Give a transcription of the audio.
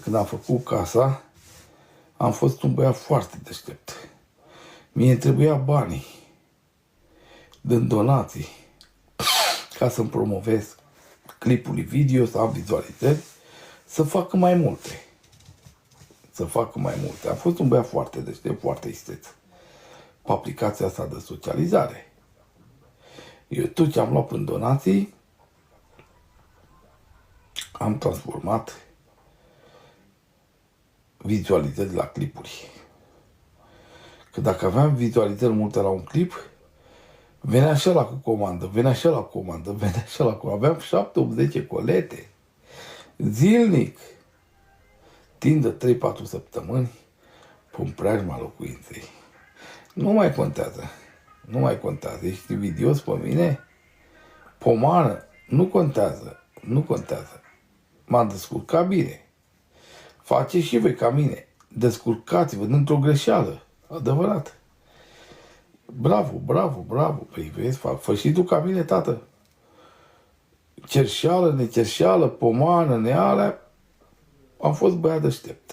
Când am făcut casa, am fost un băiat foarte deștept. Mie îmi trebuia banii, dând donații, ca să-mi promovez clipul video, să am vizualizări, să facă mai multe. Am fost un băiat foarte deștept, foarte isteț. Pe aplicația asta de socializare. Eu tot ce am luat în donații, am transformat vizualizări la clipuri. Că dacă aveam vizualizări multe la un clip, venea și ăla cu comandă, venea și ăla cu comandă, venea și ăla cu... Aveam 7-8 colete. Zilnic. Timp de 3-4 săptămâni, pe preajma locuinței. Nu mai contează. Nu mai contează. Ești invidios pe mine? Pomană? Nu contează. Nu contează. M-am descurcat bine. Faceți și voi ca mine. Descurcați-vă dintr-o greșeală. Adevărat. Bravo, bravo, bravo. Păi vezi, fă și tu ca mine, tată. Cerșeală, necerșeală, pomană, nealea. Am fost băiat deștept.